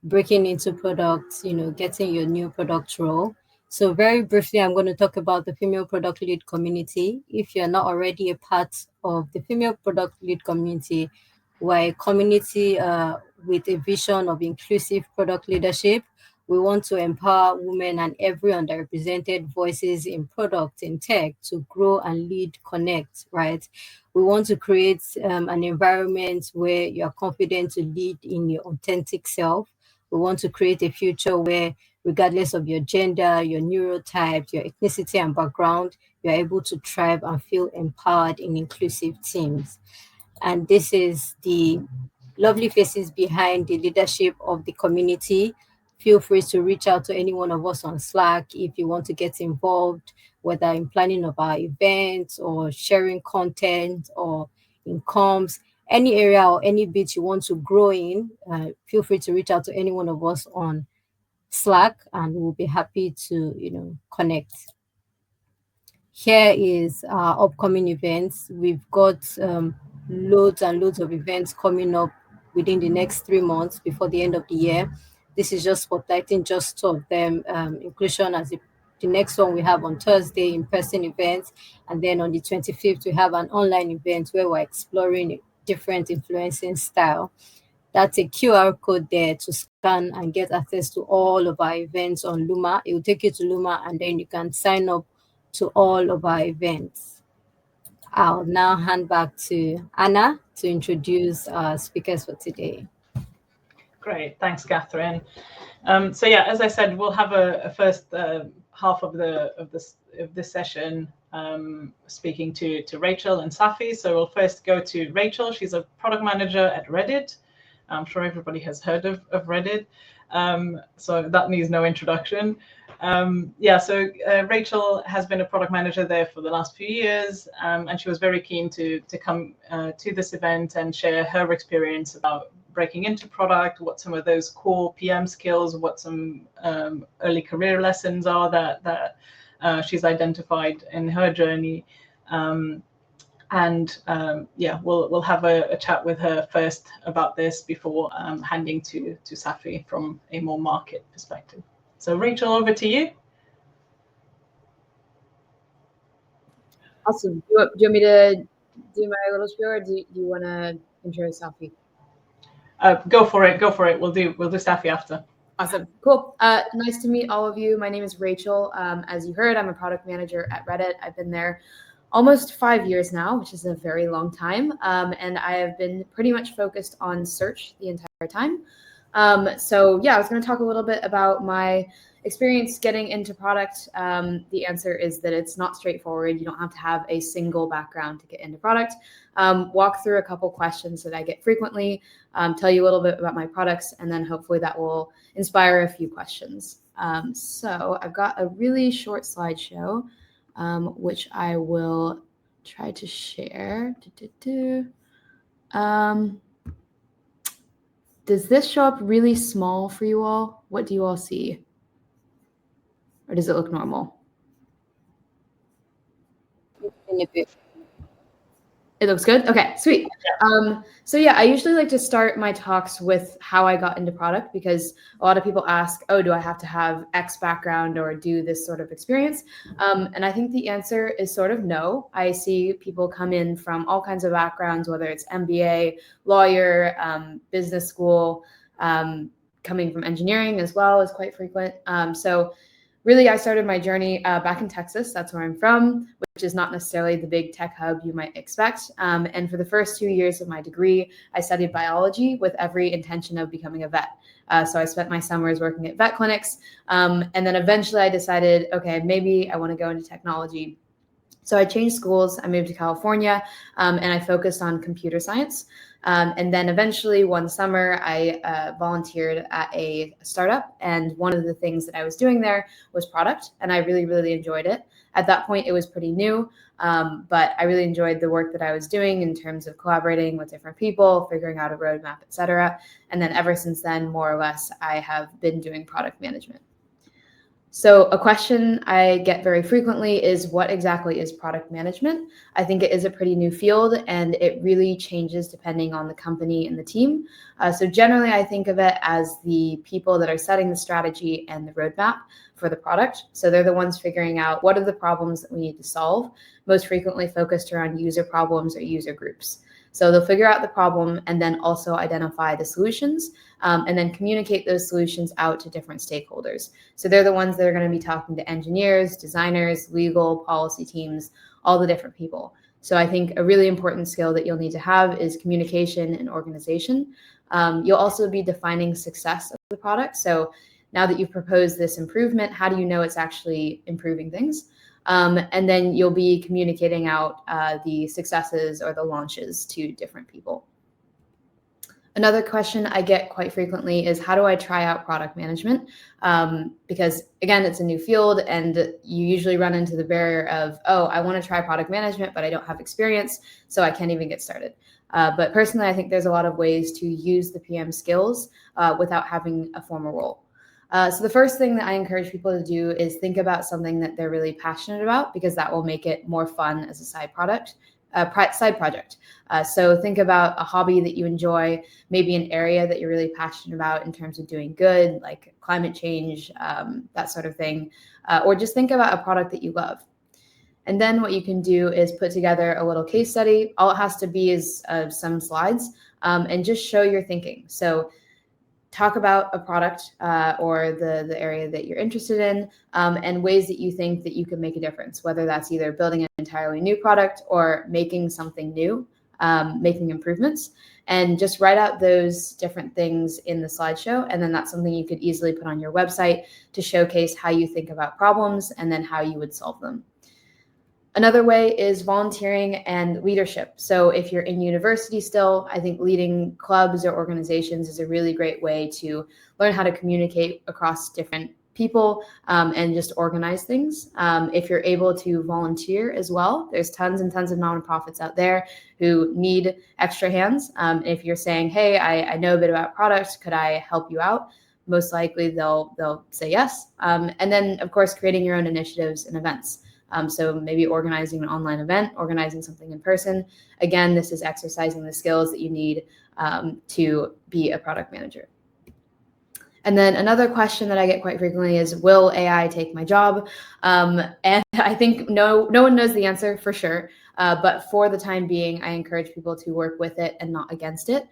breaking into products, getting your new product role. So very briefly, I'm going to talk about the female product lead community. If you're not already a part of the female product lead community, we're a community with a vision of inclusive product leadership. We want to empower women and every underrepresented voices in product, in tech, to grow and lead, connect, right? We want to create an environment where you're confident to lead in your authentic self. We want to create a future where, regardless of your gender, your neurotype, your ethnicity, and background, you're able to thrive and feel empowered in inclusive teams. And this is the lovely faces behind the leadership of the community. Feel free to reach out to any one of us on Slack if you want to get involved, whether in planning of our events or sharing content or in comms, any area or any bit you want to grow in. Feel free to reach out to any one of us on Slack, and we'll be happy to connect. Here is our upcoming events. We've got loads and loads of events coming up within the next 3 months before the end of the year. This is just spotlighting just two of them. Inclusion as the next one we have on Thursday, in-person events, and then on the 25th we have an online event where we're exploring a different influencing style. That's a QR code there to scan and get access to all of our events on Luma. It will take you to Luma, and then you can sign up to all of our events. I'll now hand back to Anna to introduce our speakers for today. Great, thanks, Catherine. So yeah, as I said, we'll have a first half of this session speaking to Rachel and Saffy. So we'll first go to Rachel. She's a product manager at Reddit. I'm sure everybody has heard of Reddit, so that needs no introduction. So Rachel has been a product manager there for the last few years, and she was very keen to come to this event and share her experience about breaking into product, what some of those core PM skills, what some early career lessons are that she's identified in her journey. We'll have a chat with her first about this before handing to Saffy from a more market perspective. So Rachel, over to you. Awesome. Do you want me to do my little spiel, or do you want to intro Saffy? Go for it. We'll do Saffy after. Awesome. Cool. Nice to meet all of you. My name is Rachel. As you heard, I'm a product manager at Reddit. I've been there almost 5 years now, which is a very long time. And I have been pretty much focused on search the entire time. I was going to talk a little bit about my experience getting into product. The answer is that it's not straightforward. You don't have to have a single background to get into product. Walk through a couple questions that I get frequently, tell you a little bit about my products, and then hopefully that will inspire a few questions. So I've got a really short slideshow, which I will try to share. Does this show up really small for you all? What do you all see? Or does it look normal? It looks good? Okay, sweet. I usually like to start my talks with how I got into product, because a lot of people ask, oh, do I have to have X background or do this sort of experience? And I think the answer is sort of no. I see people come in from all kinds of backgrounds, whether it's MBA, lawyer, business school, coming from engineering as well is quite frequent. Really, I started my journey back in Texas. That's where I'm from, which is not necessarily the big tech hub you might expect. And for the first 2 years of my degree, I studied biology with every intention of becoming a vet. So I spent my summers working at vet clinics. And then eventually I decided, okay, maybe I want to go into technology. So I changed schools. I moved to California, and I focused on computer science. And then eventually one summer, I volunteered at a startup. And one of the things that I was doing there was product. And I really, really enjoyed it. At that point, it was pretty new, but I really enjoyed the work that I was doing in terms of collaborating with different people, figuring out a roadmap, et cetera. And then ever since then, more or less, I have been doing product management. So a question I get very frequently is, what exactly is product management? I think it is a pretty new field, and it really changes depending on the company and the team. So generally, I think of it as the people that are setting the strategy and the roadmap for the product. So they're the ones figuring out what are the problems that we need to solve, most frequently focused around user problems or user groups. So they'll figure out the problem and then also identify the solutions, and then communicate those solutions out to different stakeholders. So they're the ones that are going to be talking to engineers, designers, legal, policy teams, all the different people. So I think a really important skill that you'll need to have is communication and organization. You'll also be defining success of the product. So now that you've proposed this improvement, how do you know it's actually improving things? And then you'll be communicating out the successes or the launches to different people. Another question I get quite frequently is, how do I try out product management? Because again, it's a new field, and you usually run into the barrier of, oh, I want to try product management, but I don't have experience, so I can't even get started. But personally, I think there's a lot of ways to use the PM skills without having a formal role. So the first thing that I encourage people to do is think about something that they're really passionate about, because that will make it more fun as a side project. So think about a hobby that you enjoy, maybe an area that you're really passionate about in terms of doing good, like climate change, that sort of thing, or just think about a product that you love. And then what you can do is put together a little case study. All it has to be is some slides, and just show your thinking. So talk about a product or the area that you're interested in, and ways that you think that you can make a difference, whether that's either building an entirely new product or making something new, making improvements, and just write out those different things in the slideshow. And then that's something you could easily put on your website to showcase how you think about problems and then how you would solve them. Another way is volunteering and leadership. So if you're in university still, I think leading clubs or organizations is a really great way to learn how to communicate across different people, and just organize things. If you're able to volunteer as well, there's tons and tons of nonprofits out there who need extra hands. If you're saying, hey, I know a bit about products, could I help you out? Most likely they'll say yes. And then, of course, creating your own initiatives and events. So maybe organizing an online event, organizing something in person. Again, this is exercising the skills that you need to be a product manager. And then another question that I get quite frequently is, will AI take my job? And I think no one knows the answer for sure. But for the time being, I encourage people to work with it and not against it,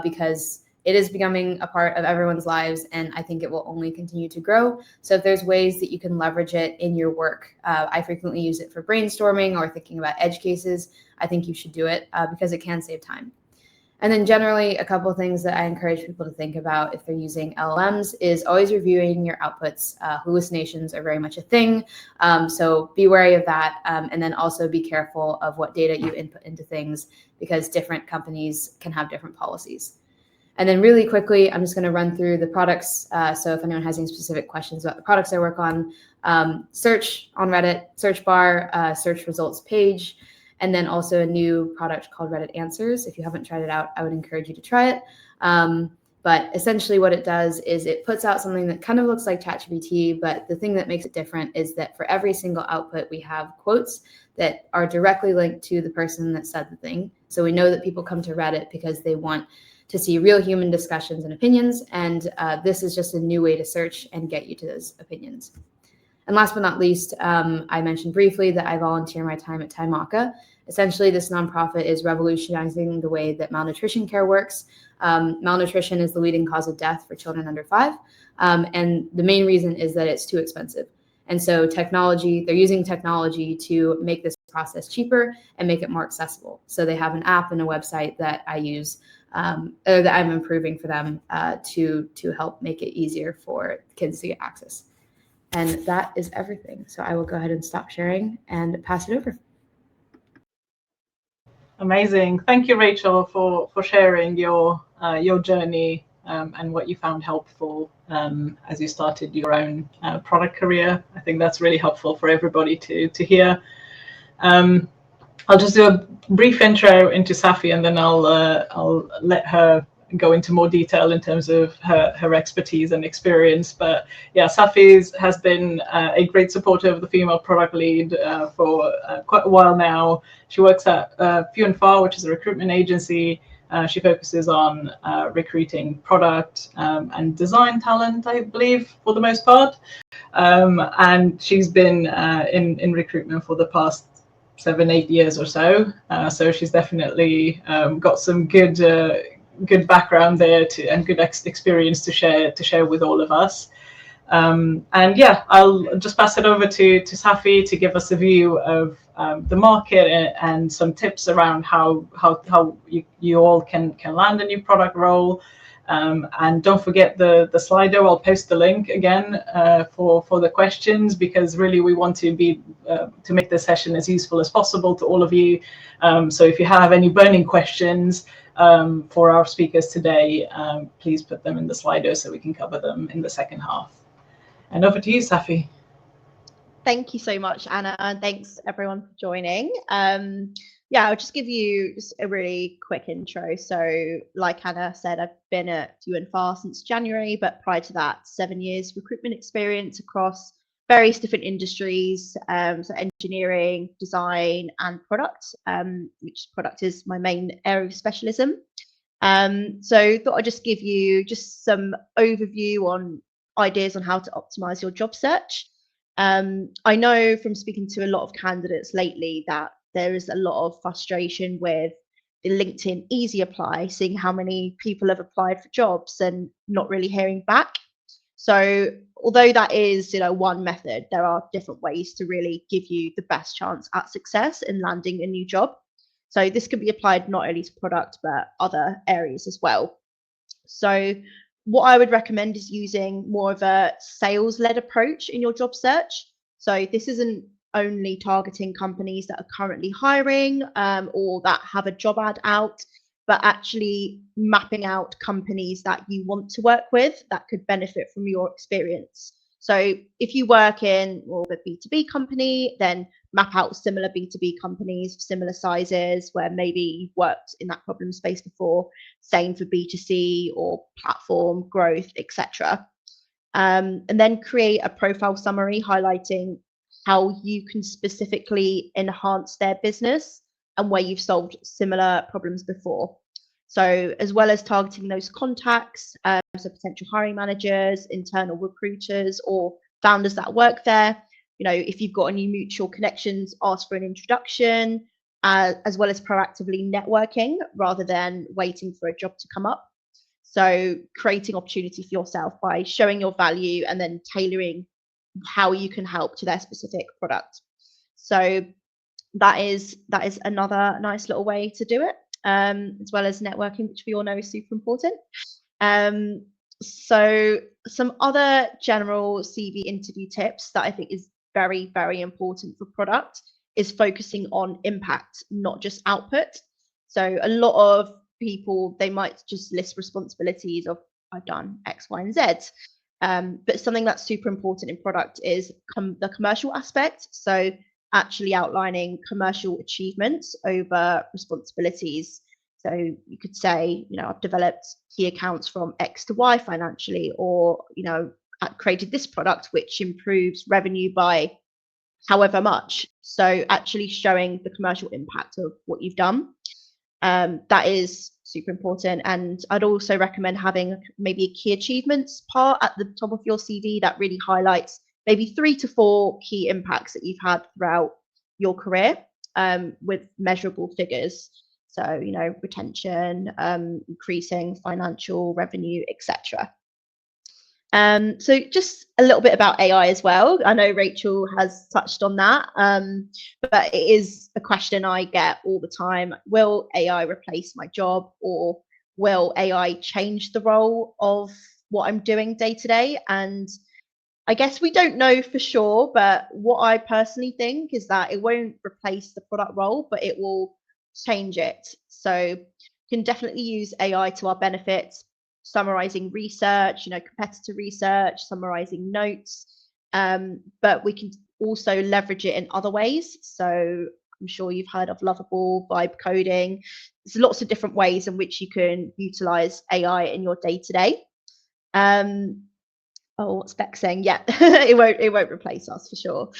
because it is becoming a part of everyone's lives, and I think it will only continue to grow. So if there's ways that you can leverage it in your work, I frequently use it for brainstorming or thinking about edge cases. I think you should do it because it can save time. And then generally, a couple of things that I encourage people to think about if they're using LLMs is always reviewing your outputs. Hallucinations are very much a thing, so be wary of that. And then also be careful of what data you input into things, because different companies can have different policies. And then really quickly, I'm just going to run through the products. So if anyone has any specific questions about the products I work on, search on Reddit, search bar, search results page, and then also a new product called Reddit Answers. If you haven't tried it out, I would encourage you to try it. But essentially what it does is it puts out something that kind of looks like ChatGPT, but the thing that makes it different is that for every single output, we have quotes that are directly linked to the person that said the thing. So we know that people come to Reddit because they want to see real human discussions and opinions. And this is just a new way to search and get you to those opinions. And last but not least, I mentioned briefly that I volunteer my time at Taimaka. Essentially, this nonprofit is revolutionizing the way that malnutrition care works. Malnutrition is the leading cause of death for children under 5. And the main reason is that it's too expensive. And so they're using technology to make this process cheaper and make it more accessible. So they have an app and a website that I use, or that I'm improving for them to help make it easier for kids to get access. And that is everything. So I will go ahead and stop sharing and pass it over. Amazing. Thank you, Rachel, for sharing your journey and what you found helpful as you started your own product career. I think that's really helpful for everybody to hear. I'll just do a brief intro into Saffy, and then I'll let her go into more detail in terms of her expertise and experience. But yeah, Saffy has been a great supporter of the female product lead for quite a while now. She works at Few&Far, which is a recruitment agency. She focuses on recruiting product and design talent, I believe, for the most part. And she's been in recruitment for the past 7-8 years or so. So she's definitely got some good background there and good experience to share with all of us. And yeah, I'll just pass it over to Saffy to give us a view of the market and some tips around how you all can land a new product role. And don't forget the Slido. I'll post the link again for the questions, because really we want to make this session as useful as possible to all of you. So if you have any burning questions for our speakers today, please put them in the Slido so we can cover them in the second half. And over to you, Saffy. Thank you so much, Anna, and thanks everyone for joining. Yeah, I'll just give you just a really quick intro. So like Anna said, I've been at Few&Far since January, but prior to that, 7 years recruitment experience across various different industries, so engineering, design, and product, which product is my main area of specialism. So thought I'd just give you just some overview on ideas on how to optimize your job search. I know from speaking to a lot of candidates lately that there is a lot of frustration with the LinkedIn Easy Apply, seeing how many people have applied for jobs and not really hearing back. So although that is, one method, there are different ways to really give you the best chance at success in landing a new job. So this can be applied not only to product, but other areas as well. So what I would recommend is using more of a sales-led approach in your job search. So this isn't only targeting companies that are currently hiring or that have a job ad out, but actually mapping out companies that you want to work with that could benefit from your experience. So if you work in more of a B2B company, then map out similar B2B companies, similar sizes, where maybe you've worked in that problem space before. Same for B2C or platform growth, etc. And then create a profile summary highlighting how you can specifically enhance their business and where you've solved similar problems before. So as well as targeting those contacts, so potential hiring managers, internal recruiters, or founders that work there, if you've got any mutual connections, ask for an introduction, as well as proactively networking rather than waiting for a job to come up. So creating opportunity for yourself by showing your value and then tailoring how you can help to their specific product. So that is another nice little way to do it, as well as networking, which we all know is super important. So some other general CV interview tips that I think is very, very important for product is focusing on impact, not just output. So a lot of people, they might just list responsibilities of I've done X, Y, and Z. But something that's super important in product is the commercial aspect. So actually outlining commercial achievements over responsibilities. So you could say, I've developed key accounts from X to Y financially, or, I've created this product which improves revenue by however much. So actually showing the commercial impact of what you've done. That is super important. And I'd also recommend having maybe a key achievements part at the top of your CV that really highlights maybe 3 to 4 key impacts that you've had throughout your career, with measurable figures. So, retention, increasing financial revenue, etc. So just a little bit about AI as well. I know Rachel has touched on that, but it is a question I get all the time. Will AI replace my job, or will AI change the role of what I'm doing day to day? And I guess we don't know for sure, but what I personally think is that it won't replace the product role, but it will change it. So we can definitely use AI to our benefit, summarizing research, competitor research, summarizing notes, but we can also leverage it in other ways. So I'm sure you've heard of Lovable, vibe coding. There's lots of different ways in which you can utilize AI in your day-to-day. Oh, what's Beck saying? Yeah, it won't replace us for sure.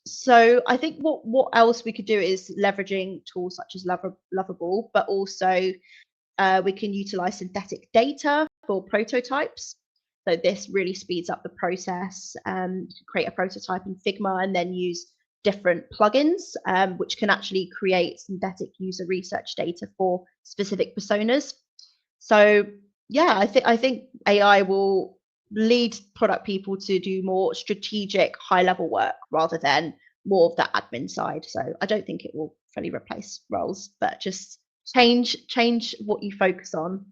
So I think what else we could do is leveraging tools such as Lovable, but also we can utilize synthetic data for prototypes. So this really speeds up the process. You can create a prototype in Figma and then use different plugins, which can actually create synthetic user research data for specific personas. So yeah, I think AI will lead product people to do more strategic, high-level work rather than more of that admin side. So I don't think it will fully replace roles, but just change what you focus on.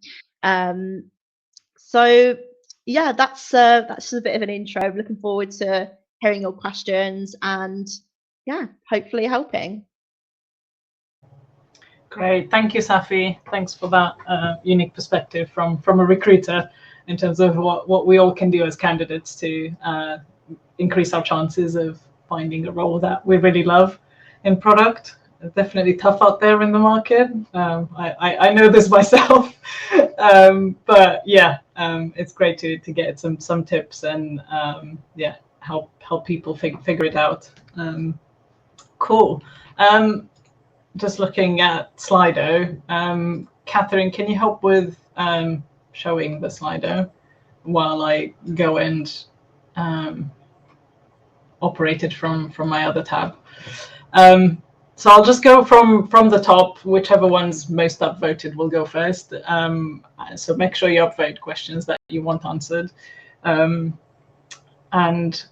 So yeah, that's just a bit of an intro. I'm looking forward to hearing your questions and yeah, hopefully helping. Great, thank you, Saffy. Thanks for that unique perspective from a recruiter in terms of what we all can do as candidates to increase our chances of finding a role that we really love in product. It's definitely tough out there in the market. I know this myself, but yeah, it's great to get some tips and yeah, help people figure it out. Cool. Just looking at Slido, Catherine, can you help with showing the Slido while I go and operate it from my other tab? So I'll just go from the top. Whichever one's most upvoted will go first. So make sure you upvote questions that you want answered. And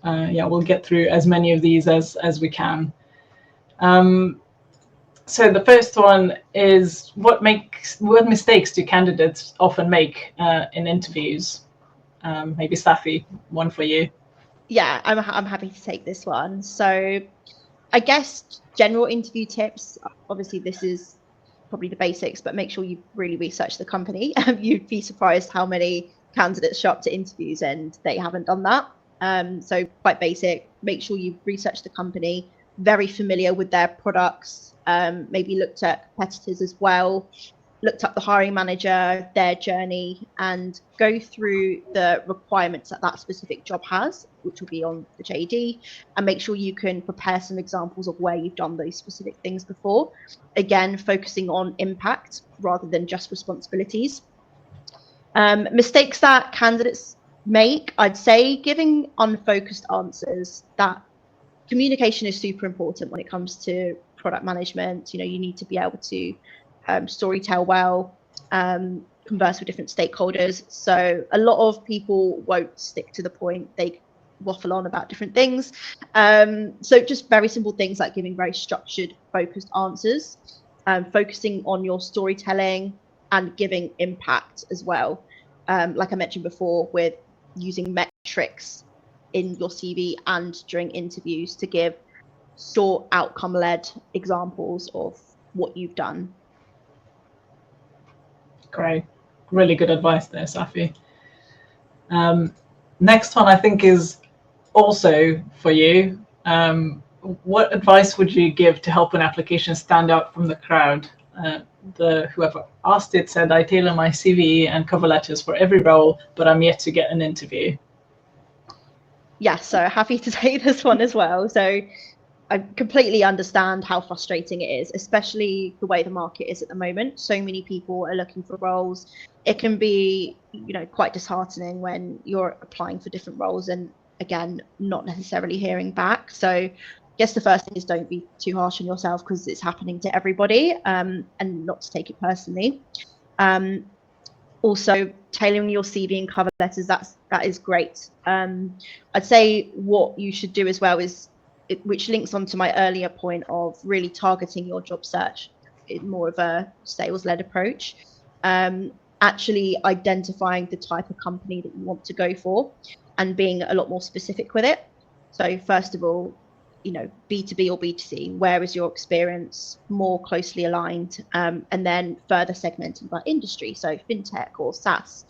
yeah, we'll get through as many of these as we can. So the first one is what mistakes do candidates often make in interviews? Maybe Saffy, one for you. Yeah, I'm happy to take this one. So I guess general interview tips, obviously this is probably the basics, but make sure you really research the company. You'd be surprised how many candidates show up to interviews and they haven't done that. So quite basic, make sure you research the company, very familiar with their products, maybe looked at competitors as well, looked up the hiring manager, their journey, and go through the requirements that specific job has, which will be on the JD, and make sure you can prepare some examples of where you've done those specific things before. Again, focusing on impact rather than just responsibilities. Mistakes that candidates make, I'd say giving unfocused answers. That communication is super important when it comes to product management. You know, you need to be able to storytell well, converse with different stakeholders. So a lot of people won't stick to the point. They waffle on about different things. So just very simple things like giving very structured, focused answers, focusing on your storytelling and giving impact as well. Like I mentioned before, with using metrics in your CV and during interviews to give short outcome-led examples of what you've done. Great, really good advice there, Saffy. Next one I think is also for you. What advice would you give to help an application stand out from the crowd? Whoever asked it said, I tailor my CV and cover letters for every role, but I'm yet to get an interview. Yes, so happy to take this one as well. So I completely understand how frustrating it is, especially the way the market is at the moment. So many people are looking for roles. It can be, you know, quite disheartening when you're applying for different roles and again, not necessarily hearing back. So I guess the first thing is don't be too harsh on yourself because it's happening to everybody, and not to take it personally. Also tailoring your CV and cover letters, that is great. I'd say what you should do as well is, which links onto my earlier point of really targeting your job search in more of a sales-led approach. Actually identifying the type of company that you want to go for and being a lot more specific with it. So first of all, you know, B2B or B2C, where is your experience more closely aligned? And then further segmenting by industry, so fintech or SaaS.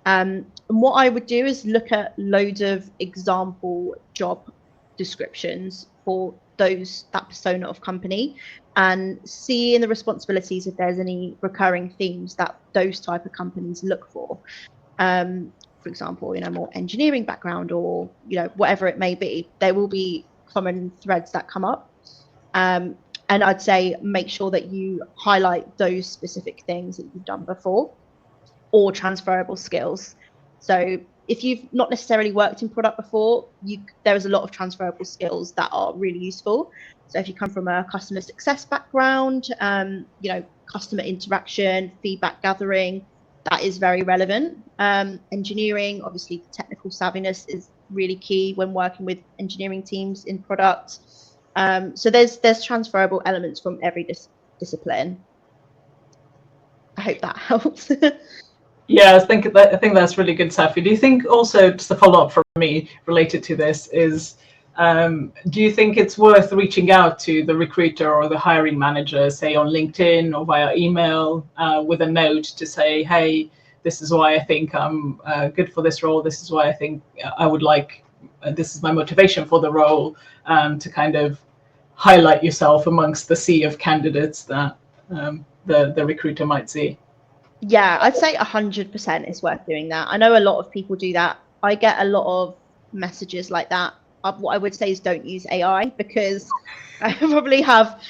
And what I would do is look at loads of example job descriptions for that persona of company and see in the responsibilities if there's any recurring themes that those type of companies look for. For example, more engineering background or, whatever it may be, there will be common threads that come up. And I'd say make sure that you highlight those specific things that you've done before or transferable skills. So if you've not necessarily worked in product before, there is a lot of transferable skills that are really useful. So if you come from a customer success background, customer interaction, feedback gathering, that is very relevant. Engineering, obviously, technical savviness is really key when working with engineering teams in product. So there's transferable elements from every discipline. I hope that helps. Yeah, I think that's really good, Saffy. Do you think also, just a follow up from me related to this, is do you think it's worth reaching out to the recruiter or the hiring manager, say on LinkedIn or via email, with a note to say, hey, this is why I think I'm good for this role. This is why I think I would like, this is my motivation for the role, to kind of highlight yourself amongst the sea of candidates that the recruiter might see? Yeah, I'd say 100% is worth doing that. I know a lot of people do that. I get a lot of messages like that. What I would say is don't use AI, because I probably have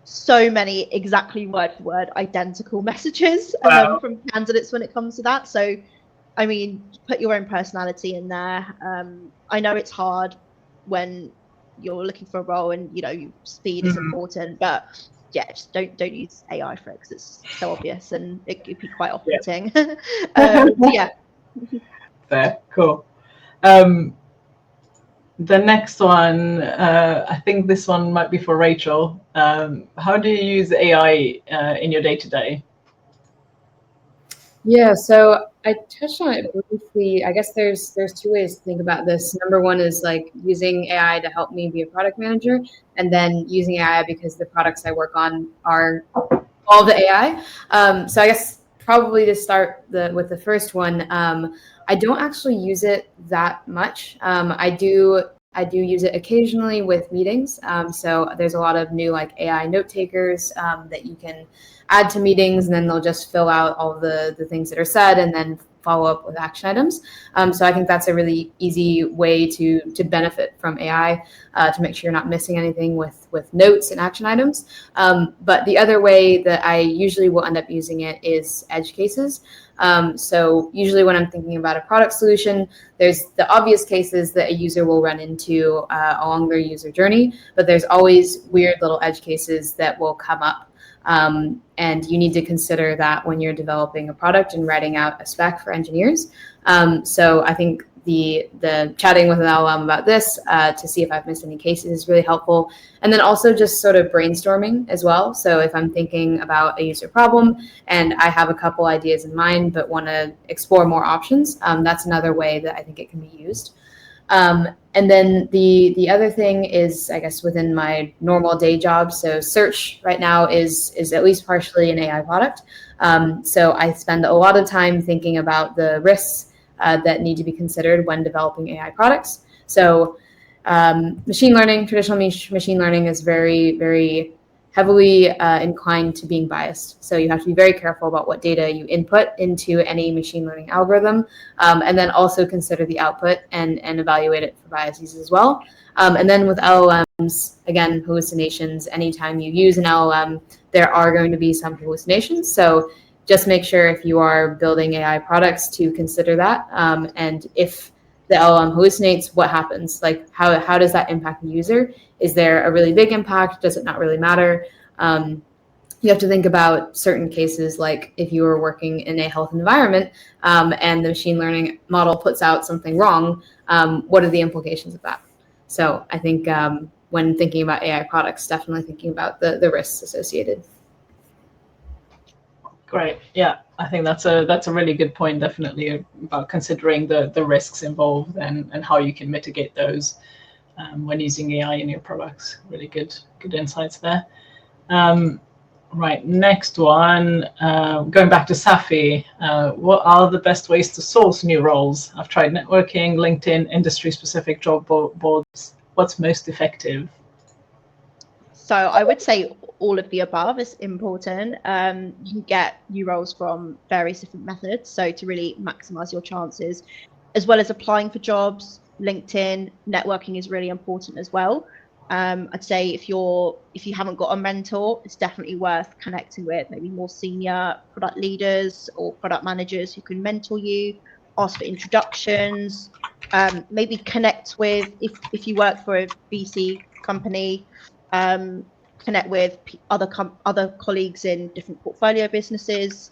so many exactly word for word identical messages from candidates when it comes to that. So, I mean, put your own personality in there. I know it's hard when you're looking for a role and, speed is important, but yeah, just don't use AI for it because it's so obvious and it could be quite off-putting. Yeah. Fair, cool. The next one, I think this one might be for Rachel. How do you use AI in your day-to-day? Yeah, so I touched on it briefly. I guess there's two ways to think about this. Number one is like using AI to help me be a product manager, and then using AI because the products I work on are all the AI. So I guess probably to start with the first one, I don't actually use it that much. I do use it occasionally with meetings. So there's a lot of new like AI note takers that you can add to meetings, and then they'll just fill out all the things that are said and then follow up with action items. So I think that's a really easy way to benefit from AI, to make sure you're not missing anything with notes and action items. But the other way that I usually will end up using it is edge cases. So usually when I'm thinking about a product solution, there's the obvious cases that a user will run into along their user journey, but there's always weird little edge cases that will come up. And you need to consider that when you're developing a product and writing out a spec for engineers. So I think the chatting with an LLM about this to see if I've missed any cases is really helpful. And then also just sort of brainstorming as well. So if I'm thinking about a user problem and I have a couple ideas in mind but want to explore more options, that's another way that I think it can be used. And then the other thing is, I guess, within my normal day job. So search right now is at least partially an AI product. So I spend a lot of time thinking about the risks that need to be considered when developing AI products. So machine learning, traditional machine learning is very, very heavily inclined to being biased. So you have to be very careful about what data you input into any machine learning algorithm, and then also consider the output and evaluate it for biases as well. And then with LLMs, again, hallucinations, anytime you use an LLM, there are going to be some hallucinations. So just make sure if you are building AI products to consider that. And if the LLM hallucinates, what happens? Like how does that impact the user? Is there a really big impact? Does it not really matter? You have to think about certain cases, like if you were working in a health environment and the machine learning model puts out something wrong, what are the implications of that? So I think when thinking about AI products, definitely thinking about the risks associated. Great. Yeah, I think that's a really good point, definitely, about considering the risks involved and how you can mitigate those when using AI in your products. Really good insights there. Right, next one, going back to Saffy, what are the best ways to source new roles? I've tried networking, LinkedIn, industry-specific job boards. What's most effective? So I would say all of the above is important. You can get new roles from various different methods. So to really maximize your chances, as well as applying for jobs, LinkedIn, networking is really important as well. I'd say if you haven't got a mentor, it's definitely worth connecting with maybe more senior product leaders or product managers who can mentor you, ask for introductions, maybe connect with, if you work for a VC company, connect with other colleagues in different portfolio businesses,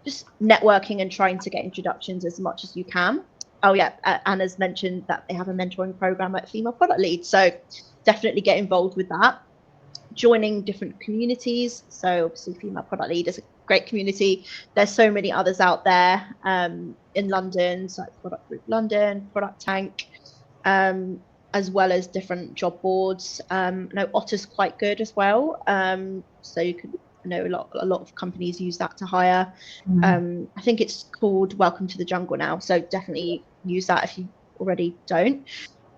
just networking and trying to get introductions as much as you can. Oh yeah, Anna's mentioned that they have a mentoring program at Female Product Lead, so definitely get involved with that. Joining different communities, so obviously Female Product Lead is a great community. There's so many others out there in London, so like Product Group London, Product Tank, as well as different job boards. I know Otter's quite good as well, so you could, I know a lot of companies use that to hire. I think it's called Welcome to the Jungle now, so definitely use that if you already don't.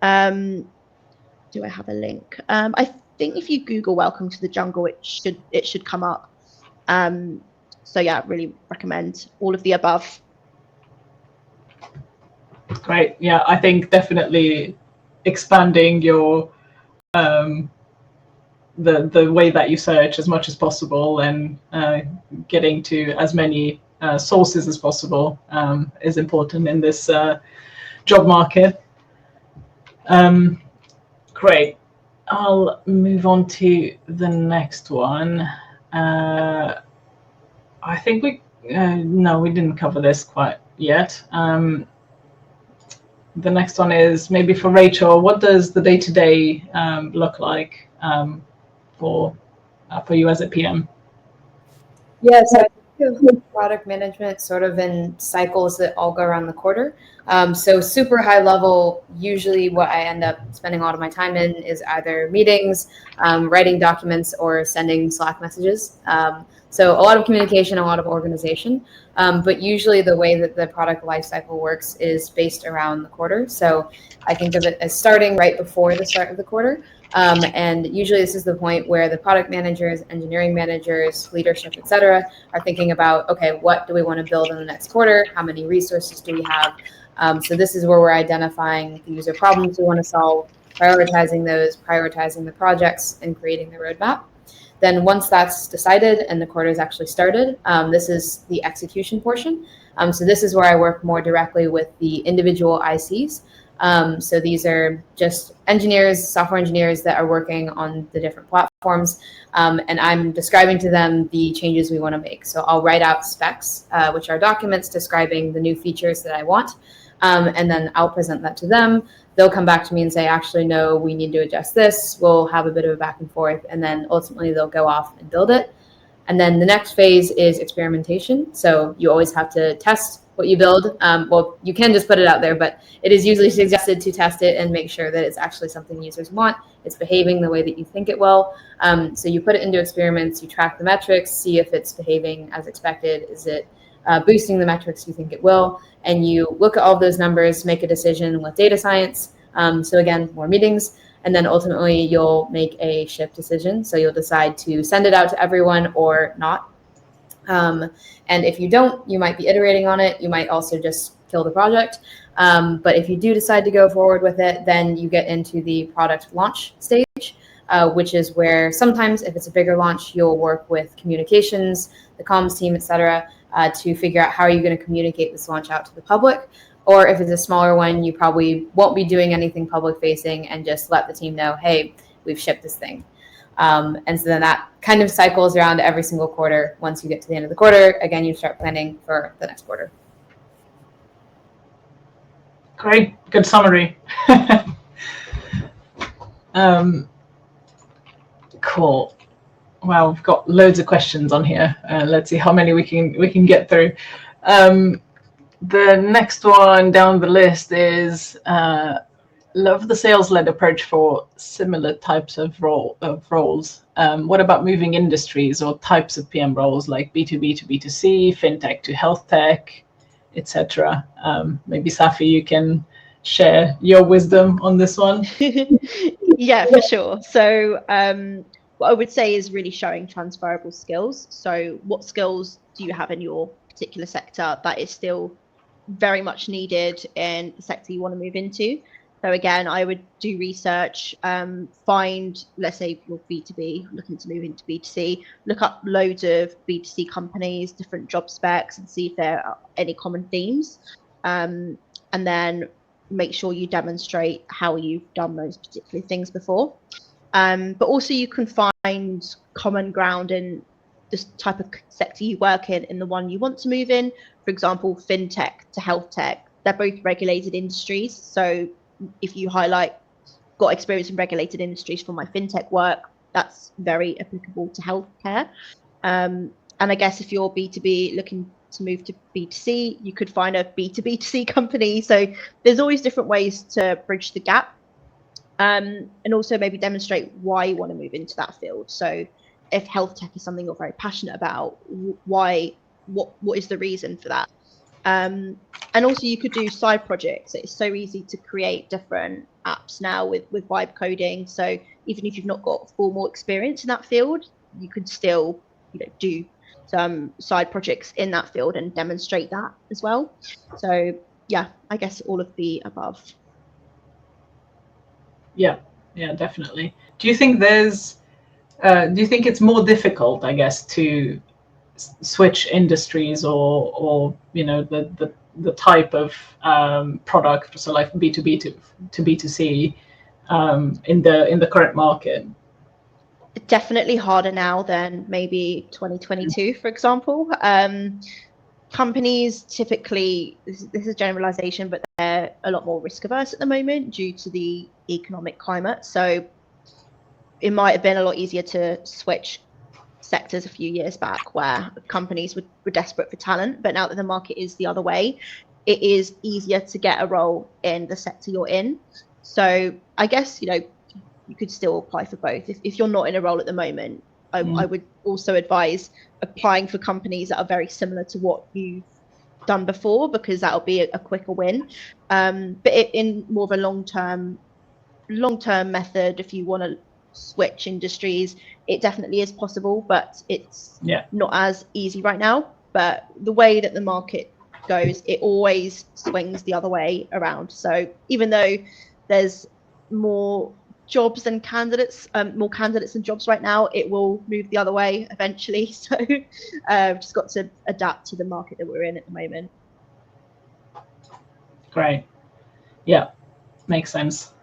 Do I have a link? I think if you Google Welcome to the Jungle, it should come up. So yeah, really recommend all of the above. Great. Yeah, I think definitely expanding your the way that you search as much as possible, and getting to as many sources as possible is important in this job market. Great. I'll move on to the next one. I think no, we didn't cover this quite yet. The next one is maybe for Rachel. What does the day-to-day look like for you as a PM? Yeah, so I think of product management sort of in cycles that all go around the quarter. So super high level, usually what I end up spending a lot of my time in is either meetings, writing documents, or sending Slack messages. So a lot of communication, a lot of organization, but usually the way that the product lifecycle works is based around the quarter. So I think of it as starting right before the start of the quarter. And usually this is the point where the product managers, engineering managers, leadership, et cetera, are thinking about, okay, what do we want to build in the next quarter? How many resources do we have? So this is where we're identifying the user problems we want to solve, prioritizing those, prioritizing the projects, and creating the roadmap. Then once that's decided and the quarter is actually started, this is the execution portion. So this is where I work more directly with the individual ICs. So these are just engineers, software engineers that are working on the different platforms, and I'm describing to them the changes we want to make. So I'll write out specs, which are documents describing the new features that I want, and then I'll present that to them. They'll come back to me and say, actually, no, we need to adjust this. We'll have a bit of a back and forth, and then ultimately they'll go off and build it. And then the next phase is experimentation. So you always have to test what you build. Well, you can just put it out there, but it is usually suggested to test it and make sure that it's actually something users want. It's behaving the way that you think it will. So you put it into experiments, you track the metrics, see if it's behaving as expected. Is it boosting the metrics you think it will? And you look at all of those numbers, make a decision with data science. So again, more meetings. And then ultimately you'll make a ship decision. So you'll decide to send it out to everyone or not. And if you don't, you might be iterating on it. You might also just kill the project. But if you do decide to go forward with it, then you get into the product launch stage, which is where sometimes if it's a bigger launch, you'll work with communications, the comms team, et cetera, to figure out how are you going to communicate this launch out to the public. Or if it's a smaller one, you probably won't be doing anything public facing and just let the team know, hey, we've shipped this thing. And so then that kind of cycles around every single quarter. Once you get to the end of the quarter, again, you start planning for the next quarter. Great, good summary. Cool. Well, we've got loads of questions on here. Let's see how many we can get through. The next one down the list is love the sales-led approach for similar types of roles. What about moving industries or types of PM roles like B2B to B2C, fintech to health tech, etc.? Maybe Saffy, you can share your wisdom on this one. Yeah, for sure. So what I would say is really showing transferable skills. So what skills do you have in your particular sector that is still very much needed in the sector you want to move into? So again, I would do research, find, let's say you're B2B, looking to move into B2C, look up loads of B2C companies, different job specs, and see if there are any common themes. And then make sure you demonstrate how you've done those particular things before. But also you can find common ground in this type of sector you work in the one you want to move in. For example, fintech to health tech, they're both regulated industries. So if you highlight got experience in regulated industries from my fintech work, that's very applicable to healthcare. And I guess if you're B2B looking to move to B2C, you could find a B2B2C company. So there's always different ways to bridge the gap. And also maybe demonstrate why you want to move into that field. So if health tech is something you're very passionate about, why, what is the reason for that? And also you could do side projects. It's so easy to create different apps now with vibe coding. So even if you've not got formal experience in that field, you could still, do some side projects in that field and demonstrate that as well. So yeah, I guess all of the above. Yeah, definitely. Do you think it's more difficult, I guess, to switch industries or the type of product, so like B2B to B2C in the current market? Definitely harder now than maybe 2022, for example. Companies typically, this is generalization, but they're a lot more risk averse at the moment due to the economic climate. So it might have been a lot easier to switch sectors a few years back where companies were desperate for talent. But now that the market is the other way, it is easier to get a role in the sector you're in. So I guess, you could still apply for both. If you're not in a role at the moment, I would also advise applying for companies that are very similar to what you've done before, because that'll be a quicker win. But in more of a long-term method, if you want to switch industries, it definitely is possible, but it's not as easy right now. But the way that the market goes, it always swings the other way around. So even though there's more jobs than candidates, more candidates than jobs right now, it will move the other way eventually. So just got to adapt to the market that we're in at the moment. Great. Yeah, makes sense.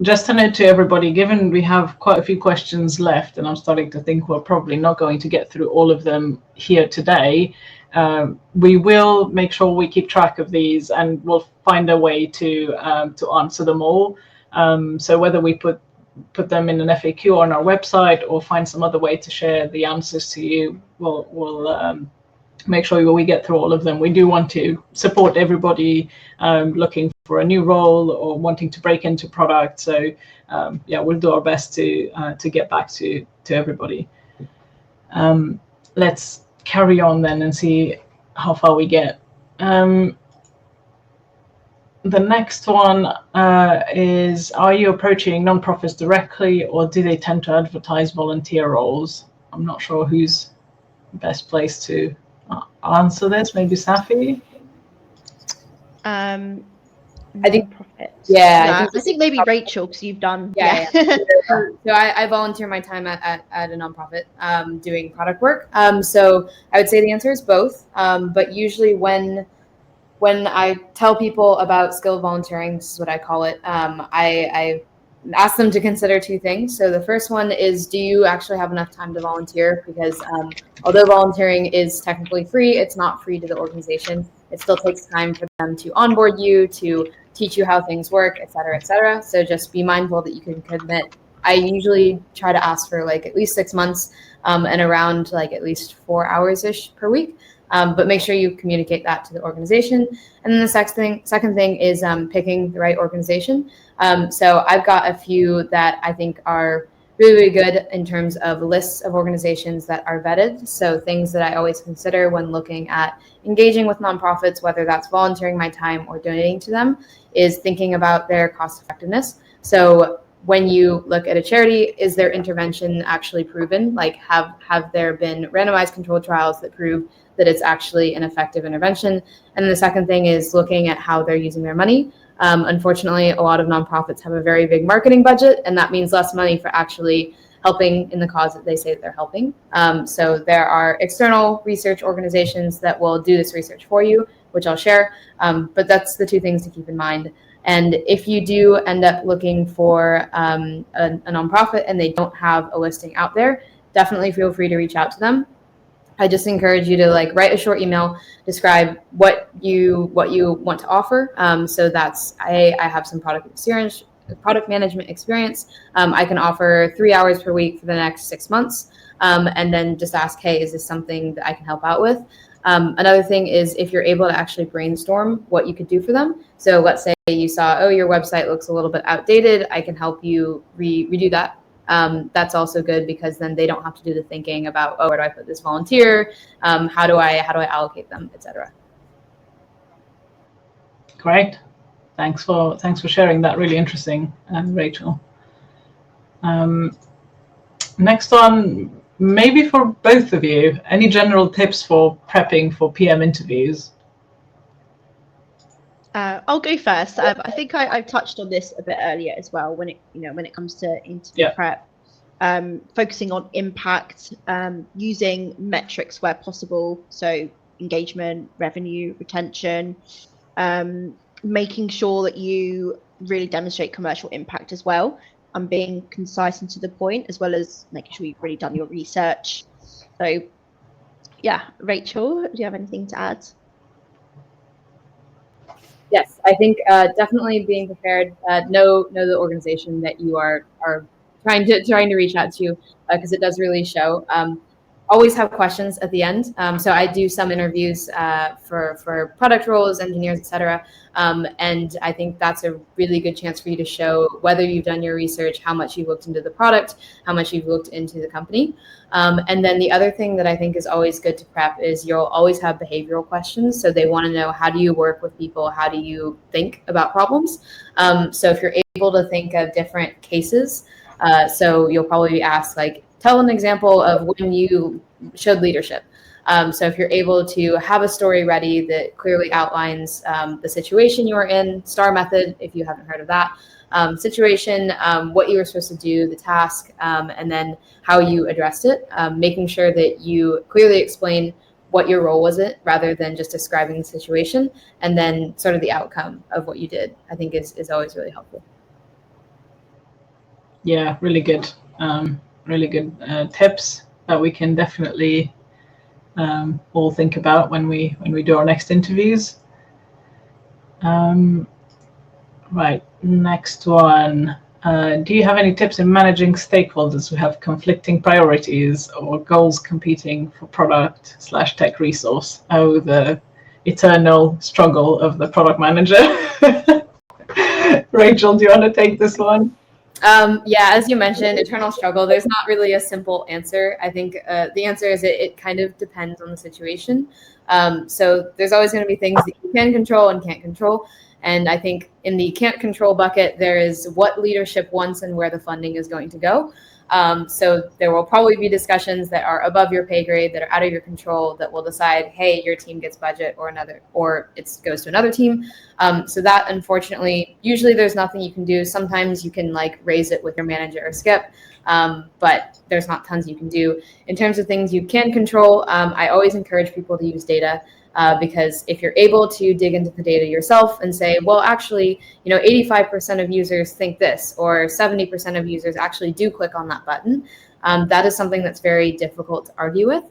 Just to note to everybody, given we have quite a few questions left, and I'm starting to think we're probably not going to get through all of them here today, we will make sure we keep track of these, and we'll find a way to answer them all. So whether we put them in an FAQ on our website or find some other way to share the answers to you, we'll make sure we get through all of them. We do want to support everybody looking for a new role or wanting to break into product. So we'll do our best to get back to everybody. Let's carry on then and see how far we get. The next one is, are you approaching nonprofits directly, or do they tend to advertise volunteer roles? I'm not sure who's best placed to answer this. Maybe Saffy? I think profits. I think maybe Rachel, because you've done So I volunteer my time at a nonprofit doing product work. So I would say the answer is both. But usually when I tell people about skilled volunteering, this is what I call it, I ask them to consider two things. So the first one is, do you actually have enough time to volunteer? Because although volunteering is technically free, it's not free to the organization. It still takes time for them to onboard you, to teach you how things work, et cetera, et cetera. So just be mindful that you can commit. I usually try to ask for like at least 6 months and around like at least 4 hours-ish per week. But make sure you communicate that to the organization. And then the second thing is picking the right organization. So I've got a few that I think are really, really good in terms of lists of organizations that are vetted. So things that I always consider when looking at engaging with nonprofits, whether that's volunteering my time or donating to them, is thinking about their cost effectiveness. So when you look at a charity, is their intervention actually proven? Like have there been randomized controlled trials that prove that it's actually an effective intervention? And the second thing is looking at how they're using their money. Unfortunately, a lot of nonprofits have a very big marketing budget, and that means less money for actually helping in the cause that they say that they're helping. So there are external research organizations that will do this research for you, which I'll share. But that's the two things to keep in mind. And if you do end up looking for a nonprofit and they don't have a listing out there, definitely feel free to reach out to them. I just encourage you to like write a short email, describe what you want to offer. So that's I have some product management experience. I can offer 3 hours per week for the next 6 months, and then just ask, hey, is this something that I can help out with? Another thing is if you're able to actually brainstorm what you could do for them. So let's say you saw, oh, your website looks a little bit outdated. I can help you redo that. That's also good because then they don't have to do the thinking about, oh, where do I put this volunteer? How do I allocate them, etc. Great. Thanks for sharing that. Really interesting, Rachel. Next one, maybe for both of you, any general tips for prepping for PM interviews? I'll go first. I think I've touched on this a bit earlier as well when it comes to interview prep. Focusing on impact, using metrics where possible, so engagement, revenue, retention, making sure that you really demonstrate commercial impact as well, and being concise and to the point, as well as making sure you've really done your research. So yeah, Rachel, do you have anything to add? Yes, I think definitely being prepared. Know the organization that you are trying to reach out to, because it does really show. Always have questions at the end. So I do some interviews for product roles, engineers, etc. And I think that's a really good chance for you to show whether you've done your research, how much you've looked into the product, how much you've looked into the company. And then the other thing that I think is always good to prep is you'll always have behavioral questions. So they want to know, how do you work with people? How do you think about problems? So if you're able to think of different cases, so you'll probably be asked, like, tell an example of when you showed leadership. So if you're able to have a story ready that clearly outlines the situation you were in, STAR method, if you haven't heard of that, situation, what you were supposed to do, the task, and then how you addressed it, making sure that you clearly explain what your role was it rather than just describing the situation, and then sort of the outcome of what you did, I think is always really helpful. Yeah, really good. Really good tips that we can definitely all think about when we do our next interviews. Right, next one. Do you have any tips in managing stakeholders who have conflicting priorities or goals competing for product/tech resource? Oh, the eternal struggle of the product manager. Rachel, do you want to take this one? Yeah, as you mentioned, eternal struggle. There's not really a simple answer. I think the answer is it kind of depends on the situation. So there's always going to be things that you can control and can't control. And I think in the can't control bucket, there is what leadership wants and where the funding is going to go. So there will probably be discussions that are above your pay grade, that are out of your control, that will decide, hey, your team gets budget or it goes to another team. So that, unfortunately, usually there's nothing you can do. Sometimes you can like raise it with your manager or skip, but there's not tons you can do. In terms of things you can control, I always encourage people to use data. Because if you're able to dig into the data yourself and say, well, actually, 85% of users think this, or 70% of users actually do click on that button, that is something that's very difficult to argue with.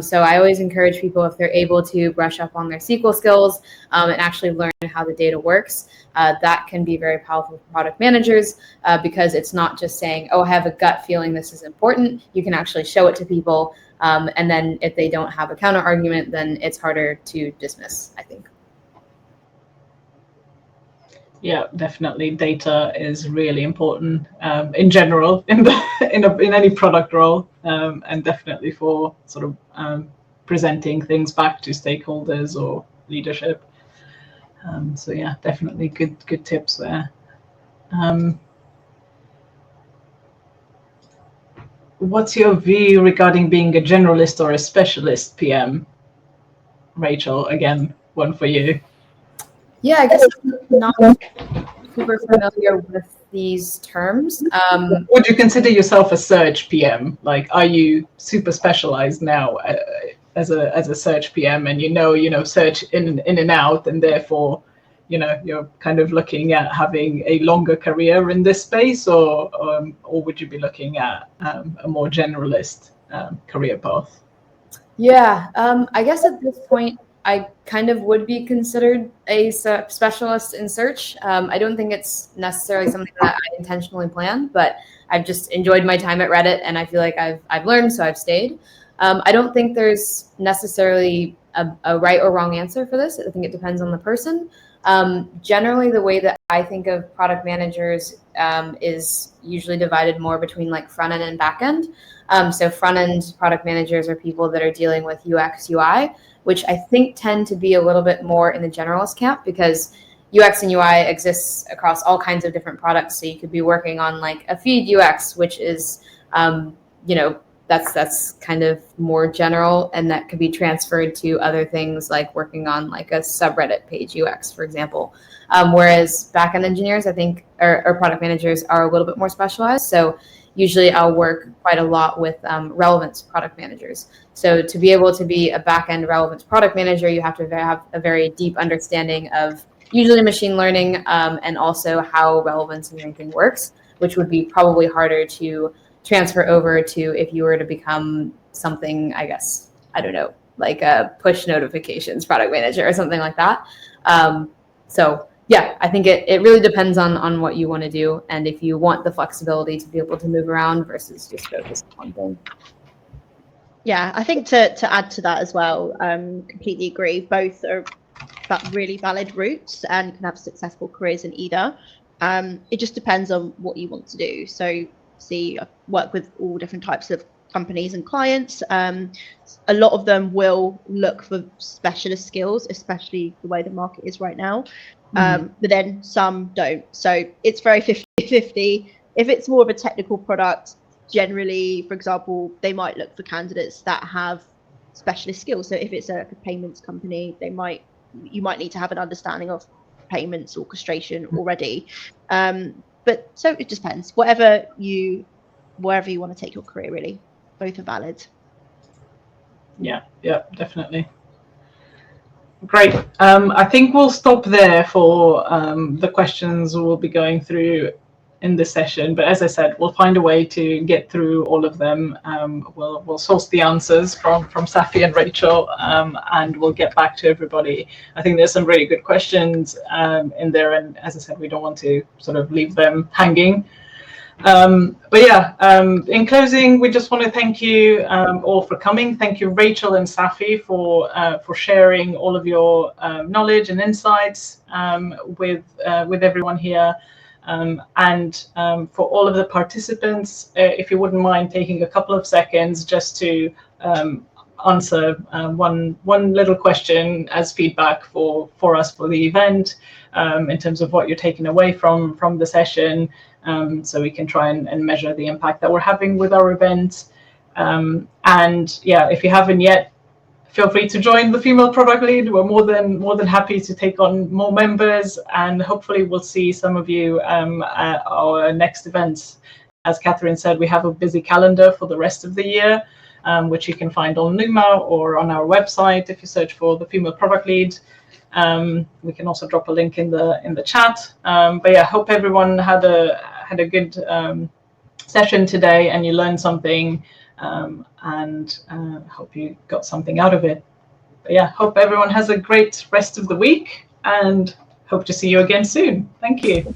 So I always encourage people, if they're able to brush up on their SQL skills and actually learn how the data works, that can be very powerful for product managers because it's not just saying, oh, I have a gut feeling this is important. You can actually show it to people. And then if they don't have a counter argument, then it's harder to dismiss, I think. Yeah, definitely. Data is really important in general in any product role, and definitely for sort of presenting things back to stakeholders or leadership. So yeah, definitely good tips there. what's your view regarding being a generalist or a specialist PM? Rachel, again, one for you. Yeah, I guess I'm not super familiar with these terms. Would you consider yourself a search PM? Like, are you super specialized now as a search PM, and you know search in and out, and therefore you're kind of looking at having a longer career in this space, or would you be looking at a more generalist career path? Yeah, I guess at this point, I kind of would be considered a specialist in search. I don't think it's necessarily something that I intentionally planned, but I've just enjoyed my time at Reddit, and I feel like I've learned, so I've stayed. I don't think there's necessarily a right or wrong answer for this. I think it depends on the person. Generally, the way that I think of product managers is usually divided more between like front end and back end. So front end product managers are people that are dealing with UX, UI, which I think tend to be a little bit more in the generalist camp, because UX and UI exists across all kinds of different products. So you could be working on like a feed UX, which is, that's kind of more general, and that could be transferred to other things like working on like a subreddit page UX, for example. Whereas backend engineers, I think, or product managers are a little bit more specialized. So usually I'll work quite a lot with relevance product managers. So to be able to be a back-end relevance product manager, you have to have a very deep understanding of usually machine learning and also how relevance and ranking works, which would be probably harder to transfer over to if you were to become something, I guess, I don't know, like a push notifications product manager or something like that. So yeah, I think it really depends on what you want to do, and if you want the flexibility to be able to move around versus just focus on one thing. Yeah, I think to add to that as well, completely agree. Both are really valid routes and can have successful careers in either. It just depends on what you want to do. So, see, I work with all different types of companies and clients. A lot of them will look for specialist skills, especially the way the market is right now. But then some don't. So it's very 50-50. If it's more of a technical product, generally, for example, they might look for candidates that have specialist skills. So if it's a payments company, you might need to have an understanding of payments orchestration already. But so it just depends. Wherever you want to take your career, really, both are valid. Yeah, definitely. Great. I think we'll stop there for the questions we'll be going through in this session. But as I said, we'll find a way to get through all of them. We'll source the answers from Saffy and Rachel, and we'll get back to everybody. I think there's some really good questions in there, and as I said, we don't want to sort of leave them hanging. But yeah, in closing, we just want to thank you all for coming. Thank you, Rachel and Saffy, for sharing all of your knowledge and insights with everyone here. And for all of the participants, if you wouldn't mind taking a couple of seconds just to answer one little question as feedback for us for the event, in terms of what you're taking away from the session, so we can try and measure the impact that we're having with our event. And yeah, if you haven't yet, feel free to join the Female Product Lead. We're more than happy to take on more members, and hopefully we'll see some of you at our next events. As Catherine said, we have a busy calendar for the rest of the year, which you can find on Numa or on our website if you search for the Female Product Lead. We can also drop a link in the chat. But yeah, hope everyone had a good session today and you learned something, and hope you got something out of it. But yeah, hope everyone has a great rest of the week and hope to see you again soon. Thank you.